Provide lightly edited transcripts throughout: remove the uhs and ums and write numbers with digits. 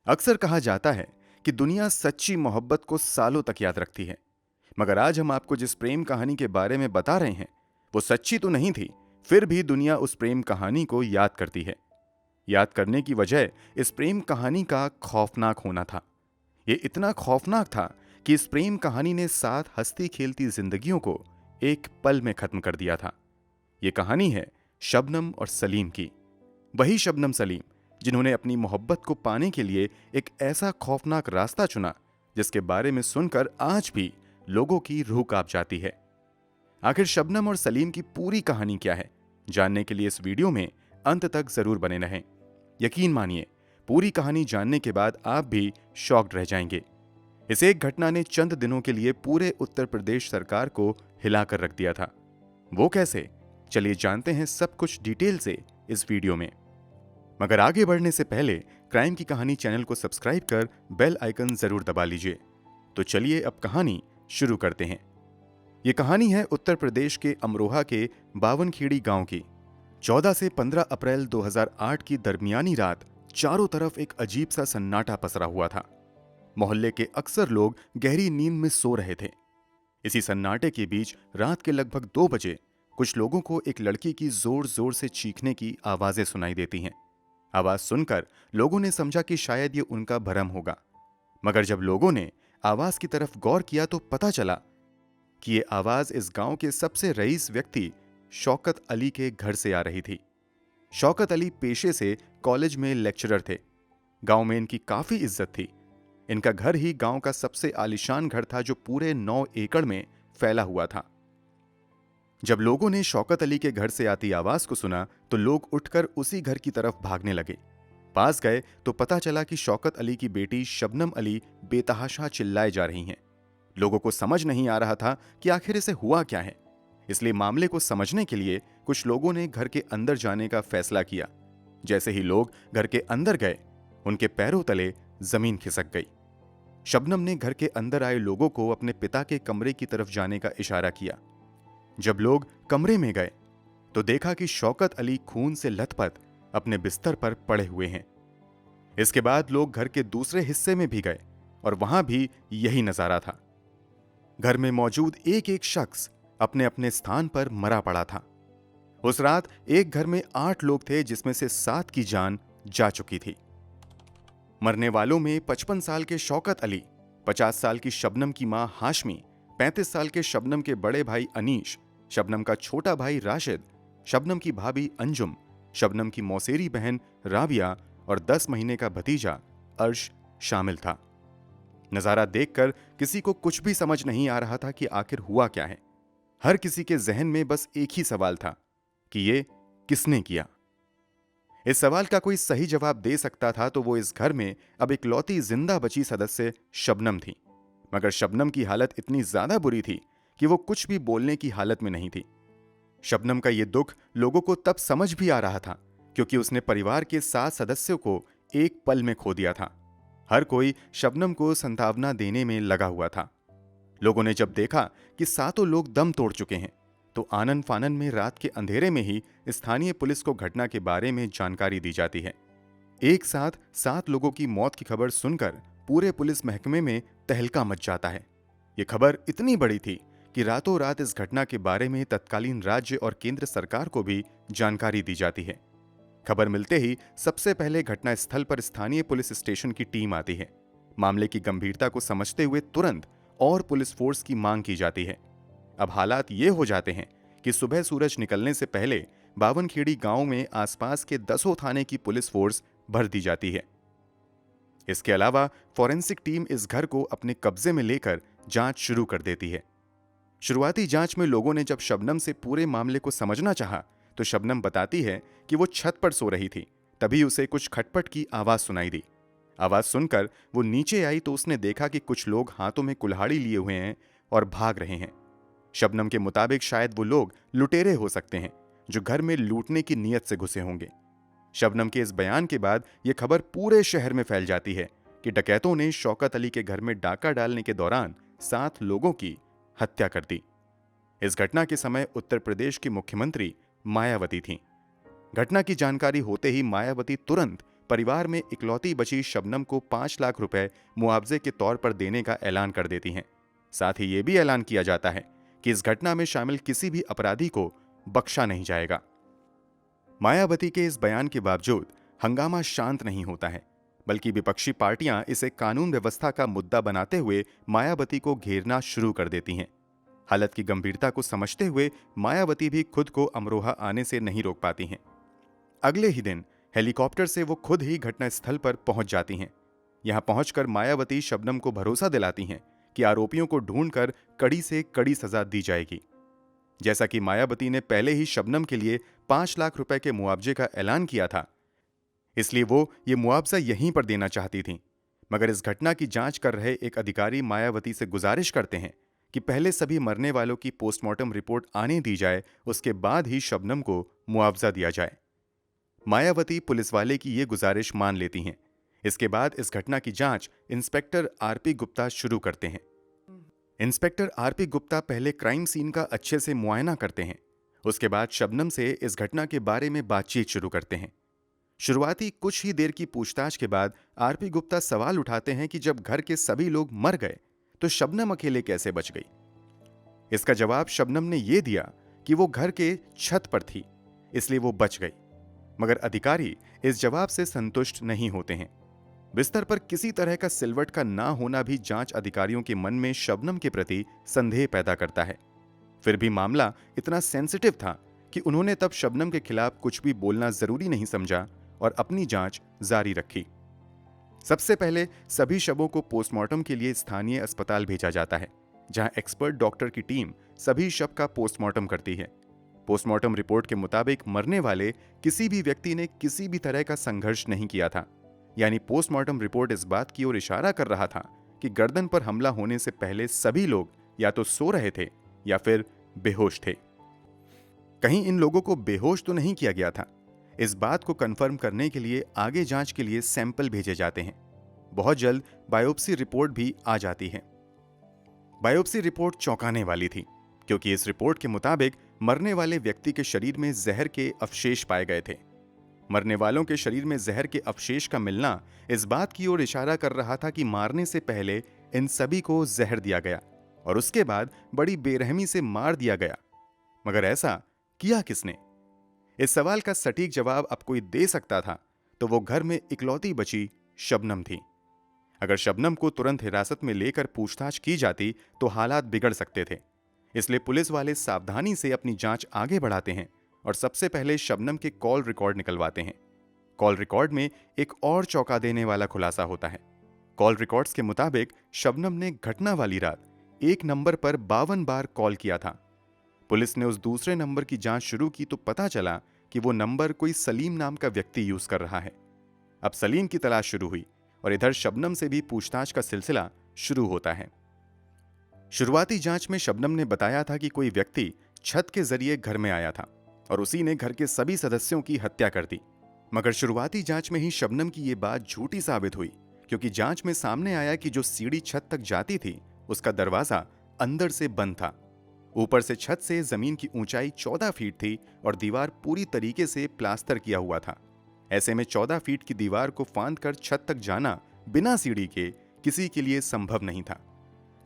अक्सर कहा जाता है कि दुनिया सच्ची मोहब्बत को सालों तक याद रखती है। मगर आज हम आपको जिस प्रेम कहानी के बारे में बता रहे हैं वो सच्ची तो नहीं थी, फिर भी दुनिया उस प्रेम कहानी को याद करती है। याद करने की वजह इस प्रेम कहानी का खौफनाक होना था। ये इतना खौफनाक था कि इस प्रेम कहानी ने 7 हंसती खेलती जिंदगियों को एक पल में खत्म कर दिया था। ये कहानी है शबनम और सलीम की। वही शबनम सलीम जिन्होंने अपनी मोहब्बत को पाने के लिए एक ऐसा खौफनाक रास्ता चुना जिसके बारे में सुनकर आज भी लोगों की रूह कांप जाती है। आखिर शबनम और सलीम की पूरी कहानी क्या है, जानने के लिए इस वीडियो में अंत तक जरूर बने रहें। यकीन मानिए, पूरी कहानी जानने के बाद आप भी शॉक्ड रह जाएंगे। इस एक घटना ने चंद दिनों के लिए पूरे उत्तर प्रदेश सरकार को हिलाकर रख दिया था। वो कैसे, चलिए जानते हैं सब कुछ डिटेल से इस वीडियो में। मगर आगे बढ़ने से पहले क्राइम की कहानी चैनल को सब्सक्राइब कर बेल आइकन जरूर दबा लीजिए। तो चलिए अब कहानी शुरू करते हैं। ये कहानी है उत्तर प्रदेश के अमरोहा के बावनखेड़ी गांव की। 14 से 15 अप्रैल 2008 की दरमियानी रात चारों तरफ एक अजीब सा सन्नाटा पसरा हुआ था। मोहल्ले के अक्सर लोग गहरी नींद में सो रहे थे। इसी सन्नाटे के बीच रात के लगभग 2 बजे कुछ लोगों को एक लड़की की जोर जोर से चीखने की आवाजें सुनाई देती हैं। आवाज सुनकर लोगों ने समझा कि शायद ये उनका भरम होगा। मगर जब लोगों ने आवाज की तरफ गौर किया तो पता चला कि ये आवाज इस गांव के सबसे रईस व्यक्ति शौकत अली के घर से आ रही थी। शौकत अली पेशे से कॉलेज में लेक्चरर थे। गांव में इनकी काफी इज्जत थी। इनका घर ही गांव का सबसे आलीशान घर था जो पूरे 9 एकड़ में फैला हुआ था। जब लोगों ने शौकत अली के घर से आती आवाज को सुना तो लोग उठकर उसी घर की तरफ भागने लगे। पास गए तो पता चला कि शौकत अली की बेटी शबनम अली बेतहाशा चिल्लाए जा रही हैं। लोगों को समझ नहीं आ रहा था कि आखिर इसे हुआ क्या है। इसलिए मामले को समझने के लिए कुछ लोगों ने घर के अंदर जाने का फैसला किया। जैसे ही लोग घर के अंदर गए, उनके पैरों तले जमीन खिसक गई। शबनम ने घर के अंदर आए लोगों को अपने पिता के कमरे की तरफ जाने का इशारा किया। जब लोग कमरे में गए तो देखा कि शौकत अली खून से लथपथ अपने बिस्तर पर पड़े हुए हैं। इसके बाद लोग घर के दूसरे हिस्से में भी गए और वहां भी यही नजारा था। घर में मौजूद एक एक शख्स अपने अपने स्थान पर मरा पड़ा था। उस रात एक घर में 8 लोग थे जिसमें से 7 की जान जा चुकी थी। मरने वालों में 55 साल के शौकत अली, 50 साल की शबनम की मां हाशमी, 35 साल के शबनम के बड़े भाई अनीश, शबनम का छोटा भाई राशिद, शबनम की भाभी अंजुम, शबनम की मौसेरी बहन राबिया और 10 महीने का भतीजा अर्श शामिल था। नजारा देखकर किसी को कुछ भी समझ नहीं आ रहा था कि आखिर हुआ क्या है। हर किसी के जहन में बस एक ही सवाल था कि ये किसने किया। इस सवाल का कोई सही जवाब दे सकता था तो वो इस घर में अब इकलौती जिंदा बची सदस्य शबनम थी। मगर शबनम की हालत इतनी ज्यादा बुरी थी कि वो कुछ भी बोलने की हालत में नहीं थी। शबनम का ये दुख लोगों को तब समझ भी आ रहा था क्योंकि उसने परिवार के 7 सदस्यों को एक पल में खो दिया था। हर कोई शबनम को सांत्वना देने में लगा हुआ था। लोगों ने जब देखा कि 7 लोग दम तोड़ चुके हैं तो आनन फानन में रात के अंधेरे में ही स्थानीय पुलिस को घटना के बारे में जानकारी दी जाती है। एक साथ 7 लोगों की मौत की खबर सुनकर पूरे पुलिस महकमे में तहलका मच जाता है। ये खबर इतनी बड़ी थी कि रातों रात इस घटना के बारे में तत्कालीन राज्य और केंद्र सरकार को भी जानकारी दी जाती है। खबर मिलते ही सबसे पहले घटना स्थल पर स्थानीय पुलिस स्टेशन की टीम आती है। मामले की गंभीरता को समझते हुए तुरंत और पुलिस फोर्स की मांग की जाती है। अब हालात ये हो जाते हैं कि सुबह सूरज निकलने से पहले बावनखेड़ी गांव में आसपास के 10 थाने की पुलिस फोर्स भर दी जाती है। इसके अलावा फॉरेंसिक टीम इस घर को अपने कब्जे में लेकर जांच शुरू कर देती है। शुरुआती जांच में लोगों ने जब शबनम से पूरे मामले को समझना चाहा तो शबनम बताती है कि वो छत पर सो रही थी, तभी उसे कुछ खटपट की आवाज सुनाई दी। आवाज सुनकर वो नीचे आई तो उसने देखा कि कुछ लोग हाथों में कुल्हाड़ी लिए हुए हैं और भाग रहे हैं। शबनम के मुताबिक शायद वो लोग लुटेरे हो सकते हैं जो घर में लूटने की नीयत से घुसे होंगे। शबनम के इस बयान के बाद यह खबर पूरे शहर में फैल जाती है कि डकैतों ने शौकत अली के घर में डाका डालने के दौरान 7 लोगों की हत्या कर दी। इस घटना के समय उत्तर प्रदेश की मुख्यमंत्री मायावती थीं। घटना की जानकारी होते ही मायावती तुरंत परिवार में इकलौती बची शबनम को 5 लाख रुपए मुआवजे के तौर पर देने का ऐलान कर देती हैं। साथ ही ये भी ऐलान किया जाता है कि इस घटना में शामिल किसी भी अपराधी को बख्शा नहीं जाएगा। मायावती के इस बयान के बावजूद हंगामा शांत नहीं होता है, बल्कि विपक्षी पार्टियां इसे कानून व्यवस्था का मुद्दा बनाते हुए मायावती को घेरना शुरू कर देती हैं। हालत की गंभीरता को समझते हुए मायावती भी खुद को अमरोहा आने से नहीं रोक पाती हैं। अगले ही दिन हेलीकॉप्टर से वो खुद ही घटनास्थल पर पहुंच जाती हैं। यहां पहुंचकर मायावती शबनम को भरोसा दिलाती हैं कि आरोपियों को ढूंढकर कड़ी से कड़ी सजा दी जाएगी। जैसा कि मायावती ने पहले ही शबनम के लिए 5 लाख रुपए के मुआवजे का ऐलान किया था, इसलिए वो ये मुआवजा यहीं पर देना चाहती थी। मगर इस घटना की जांच कर रहे एक अधिकारी मायावती से गुजारिश करते हैं कि पहले सभी मरने वालों की पोस्टमार्टम रिपोर्ट आने दी जाए, उसके बाद ही शबनम को मुआवजा दिया जाए। मायावती पुलिस वाले की ये गुजारिश मान लेती हैं। इसके बाद इस घटना की जांच इंस्पेक्टर आरपी गुप्ता शुरू करते हैं। इंस्पेक्टर आरपी गुप्ता पहले क्राइम सीन का अच्छे से मुआयना करते हैं। उसके बाद शबनम से इस घटना के बारे में बातचीत शुरू करते हैं। शुरुआती कुछ ही देर की पूछताछ के बाद आरपी गुप्ता सवाल उठाते हैं कि जब घर के सभी लोग मर गए तो शबनम अकेले कैसे बच गई। इसका जवाब शबनम ने यह दिया कि वो घर के छत पर थी, इसलिए वो बच गई। मगर अधिकारी इस जवाब से संतुष्ट नहीं होते हैं। बिस्तर पर किसी तरह का सिलवट का ना होना भी जांच अधिकारियों के मन में शबनम के प्रति संदेह पैदा करता है। फिर भी मामला इतना सेंसिटिव था कि उन्होंने तब शबनम के खिलाफ कुछ भी बोलना जरूरी नहीं समझा और अपनी जांच जारी रखी। सबसे पहले सभी शवों को पोस्टमार्टम के लिए स्थानीय अस्पताल भेजा जाता है, जहां एक्सपर्ट डॉक्टर की टीम सभी शव का पोस्टमार्टम करती है। पोस्टमार्टम रिपोर्ट के मुताबिक मरने वाले किसी भी व्यक्ति ने किसी भी तरह का संघर्ष नहीं किया था। यानी पोस्टमार्टम रिपोर्ट इस बात की ओर इशारा कर रहा था कि गर्दन पर हमला होने से पहले सभी लोग या तो सो रहे थे या फिर बेहोश थे। कहीं इन लोगों को बेहोश तो नहीं किया गया था। इस बात को कंफर्म करने के लिए आगे जांच के लिए सैंपल भेजे जाते हैं। बहुत जल्द बायोप्सी रिपोर्ट भी आ जाती है। बायोप्सी रिपोर्ट चौंकाने वाली थी, क्योंकि इस रिपोर्ट के मुताबिक मरने वाले व्यक्ति के शरीर में जहर के अवशेष पाए गए थे। मरने वालों के शरीर में जहर के अवशेष का मिलना इस बात की ओर इशारा कर रहा था कि मारने से पहले इन सभी को जहर दिया गया और उसके बाद बड़ी बेरहमी से मार दिया गया। मगर ऐसा किया किसने? इस सवाल का सटीक जवाब अब कोई दे सकता था तो वो घर में इकलौती बची शबनम थी। अगर शबनम को तुरंत हिरासत में लेकर पूछताछ की जाती तो हालात बिगड़ सकते थे। इसलिए पुलिस वाले सावधानी से अपनी जांच आगे बढ़ाते हैं और सबसे पहले शबनम के कॉल रिकॉर्ड निकलवाते हैं। कॉल रिकॉर्ड में एक और चौंका देने वाला खुलासा होता है। कॉल रिकॉर्ड्स के मुताबिक शबनम ने घटना वाली रात एक नंबर पर 52 बार कॉल किया था। पुलिस ने उस दूसरे नंबर की जांच शुरू की तो पता चला कि वो नंबर कोई सलीम नाम का व्यक्ति यूज कर रहा है। अब सलीम की तलाश शुरू हुई और इधर शबनम से भी पूछताछ का सिलसिला शुरू होता है। शुरुआती जांच में शबनम ने बताया था कि कोई व्यक्ति छत के जरिए घर में आया था और उसी ने घर के सभी सदस्यों की हत्या कर दी। मगर शुरुआती जांच में ही शबनम की ये बात झूठी साबित हुई, क्योंकि जांच में सामने आया कि जो सीढ़ी छत तक जाती थी उसका दरवाजा अंदर से बंद था। ऊपर से छत से जमीन की ऊंचाई 14 फीट थी और दीवार पूरी तरीके से प्लास्टर किया हुआ था। ऐसे में 14 फीट की दीवार को फांद कर छत तक जाना बिना सीढ़ी के किसी के लिए संभव नहीं था।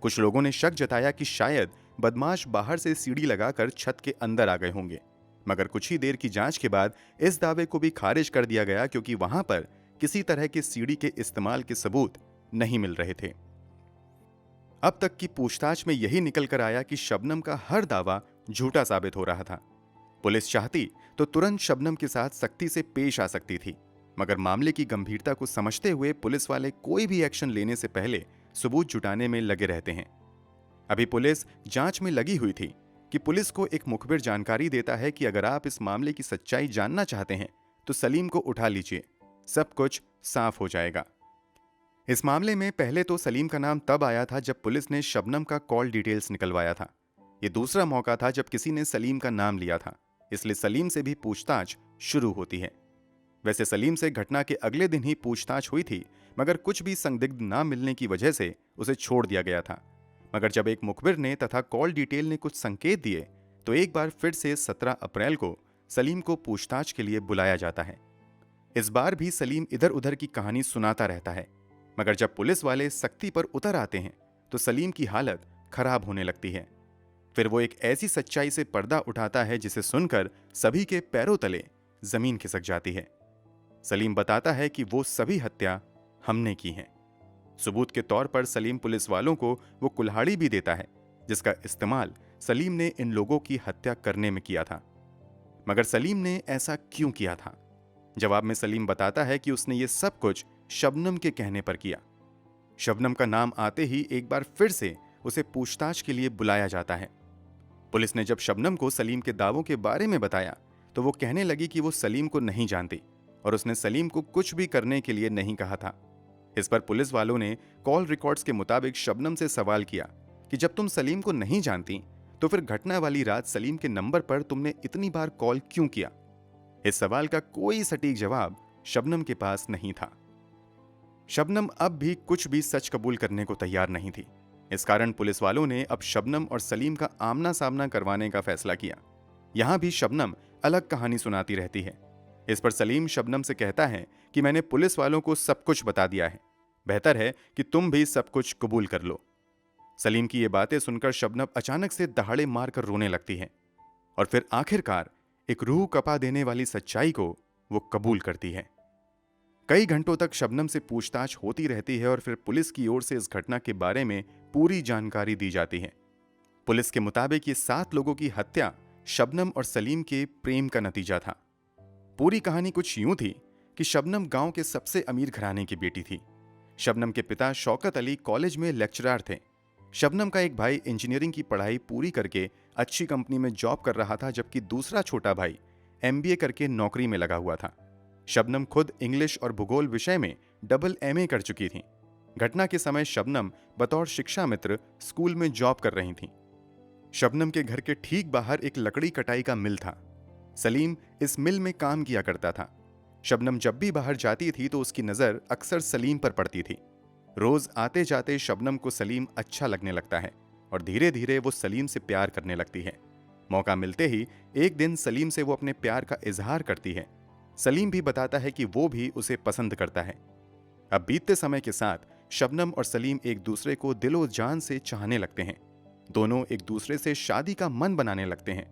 कुछ लोगों ने शक जताया कि शायद बदमाश बाहर से सीढ़ी लगाकर छत के अंदर आ गए होंगे, मगर कुछ ही देर की जांच के बाद इस दावे को भी खारिज कर दिया गया, क्योंकि वहां पर किसी तरह के सीढ़ी के इस्तेमाल के सबूत नहीं मिल रहे थे। अब तक की पूछताछ में यही निकल कर आया कि शबनम का हर दावा झूठा साबित हो रहा था। पुलिस चाहती तो तुरंत शबनम के साथ सख्ती से पेश आ सकती थी, मगर मामले की गंभीरता को समझते हुए पुलिस वाले कोई भी एक्शन लेने से पहले सबूत जुटाने में लगे रहते हैं। अभी पुलिस जांच में लगी हुई थी कि पुलिस को एक मुखबिर जानकारी देता है कि अगर आप इस मामले की सच्चाई जानना चाहते हैं तो सलीम को उठा लीजिए, सब कुछ साफ हो जाएगा। इस मामले में पहले तो सलीम का नाम तब आया था जब पुलिस ने शबनम का कॉल डिटेल्स निकलवाया था। यह दूसरा मौका था जब किसी ने सलीम का नाम लिया था, इसलिए सलीम से भी पूछताछ शुरू होती है। वैसे सलीम से घटना के अगले दिन ही पूछताछ हुई थी, मगर कुछ भी संदिग्ध ना मिलने की वजह से उसे छोड़ दिया गया था। मगर जब एक मुखबिर ने तथा कॉल डिटेल ने कुछ संकेत दिए तो एक बार फिर से 17 अप्रैल को सलीम को पूछताछ के लिए बुलाया जाता है। इस बार भी सलीम इधर उधर की कहानी सुनाता रहता है, मगर जब पुलिस वाले सख्ती पर उतर आते हैं तो सलीम की हालत खराब होने लगती है। फिर वो एक ऐसी सच्चाई से पर्दा उठाता है जिसे सुनकर सभी के पैरों तले जमीन खिसक जाती है। सलीम बताता है कि वो सभी हत्या हमने की है। सबूत के तौर पर सलीम पुलिस वालों को वो कुल्हाड़ी भी देता है जिसका इस्तेमाल सलीम ने इन लोगों की हत्या करने में किया था। मगर सलीम ने ऐसा क्यों किया था? जवाब में सलीम बताता है कि उसने ये सब कुछ शबनम के कहने पर किया। शबनम का नाम आते ही एक बार फिर से उसे पूछताछ के लिए बुलाया जाता है। पुलिस ने जब शबनम को सलीम के दावों के बारे में बताया तो वो कहने लगी कि वो सलीम को नहीं जानती और उसने सलीम को कुछ भी करने के लिए नहीं कहा था। इस पर पुलिस वालों ने कॉल रिकॉर्ड्स के मुताबिक शबनम से सवाल किया कि जब तुम सलीम को नहीं जानती तो फिर घटना वाली रात सलीम के नंबर पर तुमने इतनी बार कॉल क्यों किया? इस सवाल का कोई सटीक जवाब शबनम के पास नहीं था। शबनम अब भी कुछ भी सच कबूल करने को तैयार नहीं थी। इस कारण पुलिस वालों ने अब शबनम और सलीम का आमना सामना करवाने का फैसला किया। यहां भी शबनम अलग कहानी सुनाती रहती है। इस पर सलीम शबनम से कहता है कि मैंने पुलिस वालों को सब कुछ बता दिया है, बेहतर है कि तुम भी सब कुछ कबूल कर लो। सलीम की ये बातें सुनकर शबनम अचानक से दहाड़े मारकर रोने लगती है और फिर आखिरकार एक रूह कपा देने वाली सच्चाई को वो कबूल करती है। कई घंटों तक शबनम से पूछताछ होती रहती है और फिर पुलिस की ओर से इस घटना के बारे में पूरी जानकारी दी जाती है। पुलिस के मुताबिक ये 7 लोगों की हत्या शबनम और सलीम के प्रेम का नतीजा था। पूरी कहानी कुछ यूं थी कि शबनम गांव के सबसे अमीर घराने की बेटी थी। शबनम के पिता शौकत अली कॉलेज में लेक्चरर थे। शबनम का एक भाई इंजीनियरिंग की पढ़ाई पूरी करके अच्छी कंपनी में जॉब कर रहा था, जबकि दूसरा छोटा भाई MBA करके नौकरी में लगा हुआ था। शबनम खुद इंग्लिश और भूगोल विषय में डबल MA कर चुकी थी। घटना के समय शबनम बतौर शिक्षा मित्र स्कूल में जॉब कर रही थी। शबनम के घर के ठीक बाहर एक लकड़ी कटाई का मिल था। सलीम इस मिल में काम किया करता था। शबनम जब भी बाहर जाती थी तो उसकी नजर अक्सर सलीम पर पड़ती थी। रोज आते जाते शबनम को सलीम अच्छा लगने लगता है और धीरे धीरे वो सलीम से प्यार करने लगती है। मौका मिलते ही एक दिन सलीम से वो अपने प्यार का इजहार करती है। सलीम भी बताता है कि वो भी उसे पसंद करता है। अब बीतते समय के साथ शबनम और सलीम एक दूसरे को दिलो जान से चाहने लगते हैं। दोनों एक दूसरे से शादी का मन बनाने लगते हैं,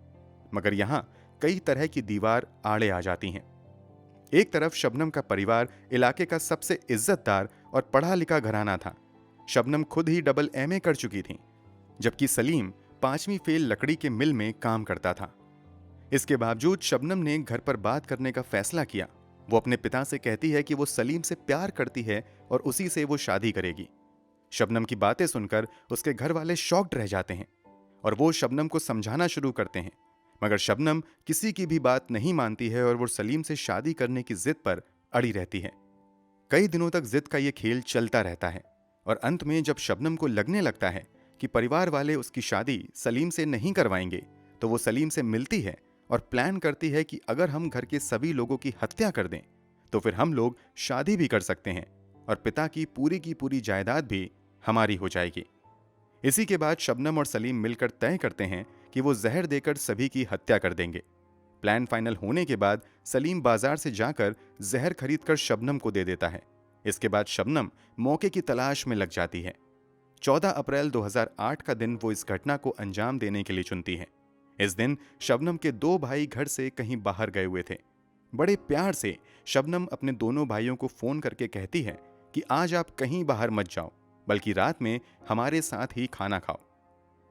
मगर यहां कई तरह की दीवार आड़े आ जाती हैं। एक तरफ शबनम का परिवार इलाके का सबसे इज्जतदार और पढ़ा लिखा घराना था। शबनम खुद ही डबल MA कर चुकी थी, जबकि सलीम 5वीं फेल लकड़ी के मिल में काम करता था। इसके बावजूद शबनम ने घर पर बात करने का फैसला किया। वो अपने पिता से कहती है कि वो सलीम से प्यार करती है और उसी से वो शादी करेगी। शबनम की बातें सुनकर उसके घर वाले शॉक्ड रह जाते हैं और वो शबनम को समझाना शुरू करते हैं, मगर शबनम किसी की भी बात नहीं मानती है और वो सलीम से शादी करने की जिद पर अड़ी रहती है। कई दिनों तक जिद का ये खेल चलता रहता है और अंत में जब शबनम को लगने लगता है कि परिवार वाले उसकी शादी सलीम से नहीं करवाएंगे, तो वो सलीम से मिलती है और प्लान करती है कि अगर हम घर के सभी लोगों की हत्या कर दें तो फिर हम लोग शादी भी कर सकते हैं और पिता की पूरी जायदाद भी हमारी हो जाएगी। इसी के बाद शबनम और सलीम मिलकर तय करते हैं कि वो जहर देकर सभी की हत्या कर देंगे। प्लान फाइनल होने के बाद सलीम बाजार से जाकर जहर खरीदकर शबनम को दे देता है। इसके बाद शबनम मौके की तलाश में लग जाती है। 14 अप्रैल 2008 का दिन वो इस घटना को अंजाम देने के लिए चुनती है। इस दिन शबनम के 2 भाई घर से कहीं बाहर गए हुए थे। बड़े प्यार से शबनम अपने दोनों भाइयों को फोन करके कहती है कि आज आप कहीं बाहर मत जाओ, बल्कि रात में हमारे साथ ही खाना खाओ।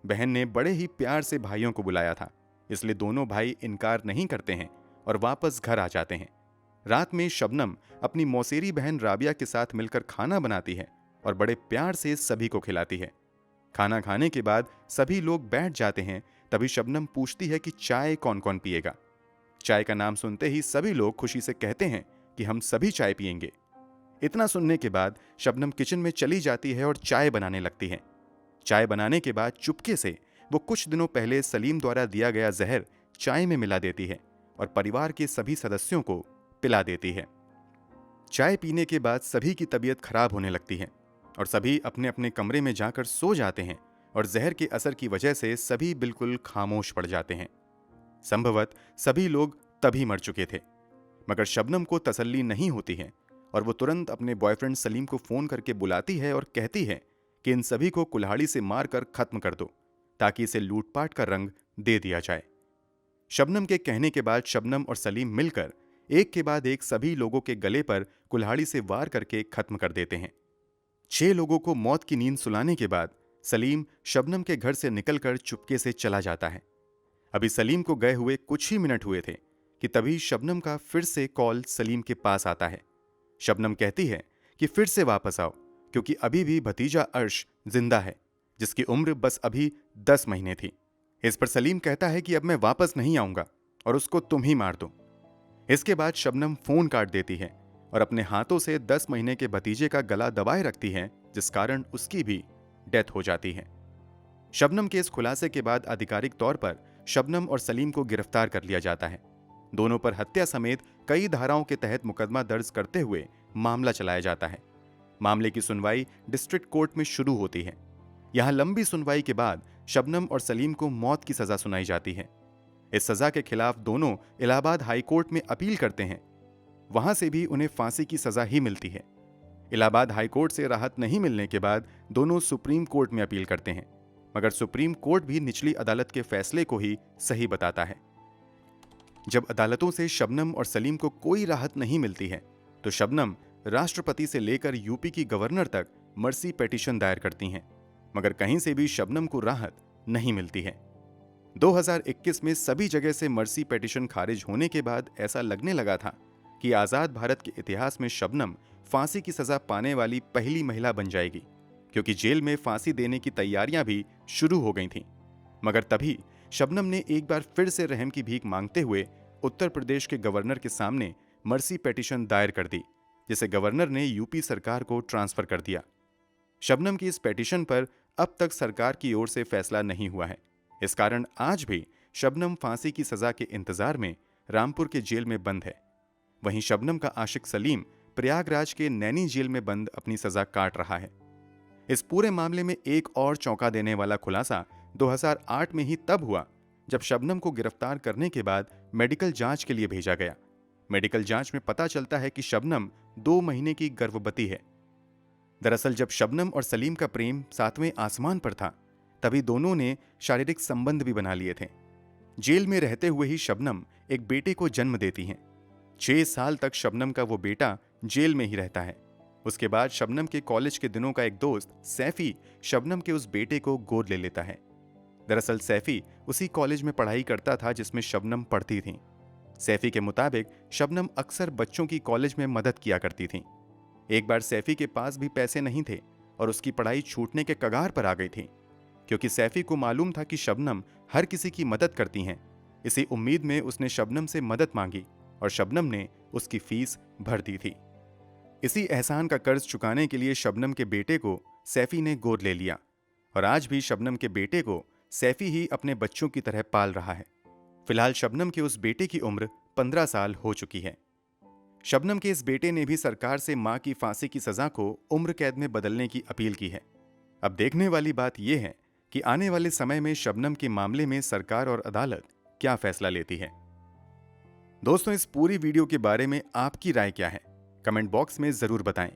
बहन ने बड़े ही प्यार से भाइयों को बुलाया था, इसलिए दोनों भाई इनकार नहीं करते हैं और वापस घर आ जाते हैं। रात में शबनम अपनी मौसेरी बहन राबिया के साथ मिलकर खाना बनाती है और बड़े प्यार से सभी को खिलाती है। खाना खाने के बाद सभी लोग बैठ जाते हैं। तभी शबनम पूछती है कि चाय कौन कौन पिएगा। चाय का नाम सुनते ही सभी लोग खुशी से कहते हैं कि हम सभी चाय पिएंगे। इतना सुनने के बाद शबनम किचन में चली जाती है और चाय बनाने लगती है। चाय बनाने के बाद चुपके से वो कुछ दिनों पहले सलीम द्वारा दिया गया जहर चाय में मिला देती है और परिवार के सभी सदस्यों को पिला देती है। चाय पीने के बाद सभी की तबीयत खराब होने लगती है और सभी अपने अपने कमरे में जाकर सो जाते हैं और जहर के असर की वजह से सभी बिल्कुल खामोश पड़ जाते हैं। संभवत सभी लोग तभी मर चुके थे। मगर शबनम को तसल्ली नहीं होती है और वो तुरंत अपने बॉयफ्रेंड सलीम को फोन करके बुलाती है और कहती है कि इन सभी को कुल्हाड़ी से मारकर खत्म कर दो ताकि इसे लूटपाट का रंग दे दिया जाए। शबनम के कहने के बाद शबनम और सलीम मिलकर एक के बाद एक सभी लोगों के गले पर कुल्हाड़ी से वार करके खत्म कर देते हैं। 6 लोगों को मौत की नींद सुलाने के बाद सलीम शबनम के घर से निकलकर चुपके से चला जाता है। अभी सलीम को गए हुए कुछ ही मिनट हुए थे कि तभी शबनम का फिर से कॉल सलीम के पास आता है। शबनम कहती है कि फिर से वापस आओ क्योंकि अभी भी भतीजा अर्श जिंदा है जिसकी उम्र बस अभी 10 महीने थी। इस पर सलीम कहता है कि अब मैं वापस नहीं आऊंगा और उसको तुम ही मार दो। इसके बाद शबनम फोन काट देती है और अपने हाथों से 10 महीने के भतीजे का गला दबाए रखती है जिस कारण उसकी भी डेथ हो जाती है। शबनम के इस खुलासे के बाद आधिकारिक तौर पर शबनम और सलीम को गिरफ्तार कर लिया जाता है। दोनों पर हत्या समेत कई धाराओं के तहत मुकदमा दर्ज करते हुए मामला चलाया जाता है। मामले की सुनवाई डिस्ट्रिक्ट कोर्ट में शुरू होती है। यहां लंबी सुनवाई के बाद शबनम और सलीम को मौत की सजा सुनाई जाती है। इस सजा के खिलाफ दोनों इलाहाबाद हाई कोर्ट में अपील करते हैं। वहां से भी उन्हें फांसी की सजा ही मिलती है। इलाहाबाद हाई कोर्ट से राहत नहीं मिलने के बाद दोनों सुप्रीम कोर्ट में अपील करते हैं, मगर सुप्रीम कोर्ट भी निचली अदालत के फैसले को ही सही बताता है। जब अदालतों से शबनम और सलीम को कोई राहत नहीं मिलती है तो शबनम राष्ट्रपति से लेकर यूपी की गवर्नर तक मर्सी पिटीशन दायर करती हैं, मगर कहीं से भी शबनम को राहत नहीं मिलती है। 2021 में सभी जगह से मर्सी पिटीशन खारिज होने के बाद ऐसा लगने लगा था कि आजाद भारत के इतिहास में शबनम फांसी की सजा पाने वाली पहली महिला बन जाएगी, क्योंकि जेल में फांसी देने की तैयारियां भी शुरू हो गई थीं। मगर तभी शबनम ने एक बार फिर से रहम की भीख मांगते हुए उत्तर प्रदेश के गवर्नर के सामने मर्सी पिटीशन दायर कर दी, जिसे गवर्नर ने यूपी सरकार को ट्रांसफर कर दिया। शबनम की इस पिटीशन पर अब तक सरकार की ओर से फैसला नहीं हुआ है। इस कारण आज भी शबनम फांसी की सजा के इंतजार में रामपुर के जेल में बंद है। वहीं शबनम का आशिक सलीम प्रयागराज के नैनी जेल में बंद अपनी सजा काट रहा है। इस पूरे मामले में एक और चौंका देने वाला खुलासा 2008 में ही तब हुआ जब शबनम को गिरफ्तार करने के बाद मेडिकल जांच के लिए भेजा गया। मेडिकल जांच में पता चलता है कि शबनम 2 महीने की गर्भवती है। दरअसल जब शबनम और सलीम का प्रेम 7वें आसमान पर था तभी दोनों ने शारीरिक संबंध भी बना लिए थे। जेल में रहते हुए ही शबनम एक बेटे को जन्म देती हैं। 6 साल तक शबनम का वो बेटा जेल में ही रहता है। उसके बाद शबनम के कॉलेज के दिनों का एक दोस्त सैफी शबनम के उस बेटे को गोद ले लेता है। दरअसल सैफी उसी कॉलेज में पढ़ाई करता था जिसमें शबनम पढ़ती थी। सैफी के मुताबिक शबनम अक्सर बच्चों की कॉलेज में मदद किया करती थी। एक बार सैफी के पास भी पैसे नहीं थे और उसकी पढ़ाई छूटने के कगार पर आ गई थी। क्योंकि सैफी को मालूम था कि शबनम हर किसी की मदद करती हैं, इसी उम्मीद में उसने शबनम से मदद मांगी और शबनम ने उसकी फीस भर दी थी। इसी एहसान का कर्ज चुकाने के लिए शबनम के बेटे को सैफी ने गोद ले लिया और आज भी शबनम के बेटे को सैफी ही अपने बच्चों की तरह पाल रहा है। फिलहाल शबनम के उस बेटे की उम्र 15 साल हो चुकी है। शबनम के इस बेटे ने भी सरकार से मां की फांसी की सजा को उम्र कैद में बदलने की अपील की है। अब देखने वाली बात यह है कि आने वाले समय में शबनम के मामले में सरकार और अदालत क्या फैसला लेती है। दोस्तों, इस पूरी वीडियो के बारे में आपकी राय क्या है? कमेंट बॉक्स में जरूर बताएं।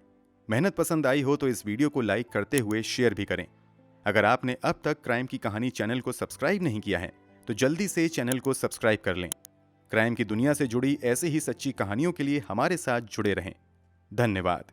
मेहनत पसंद आई हो तो इस वीडियो को लाइक करते हुए शेयर भी करें। अगर आपने अब तक क्राइम की कहानी चैनल को सब्सक्राइब नहीं किया है तो जल्दी से चैनल को सब्सक्राइब कर लें। क्राइम की दुनिया से जुड़ी ऐसे ही सच्ची कहानियों के लिए हमारे साथ जुड़े रहें। धन्यवाद।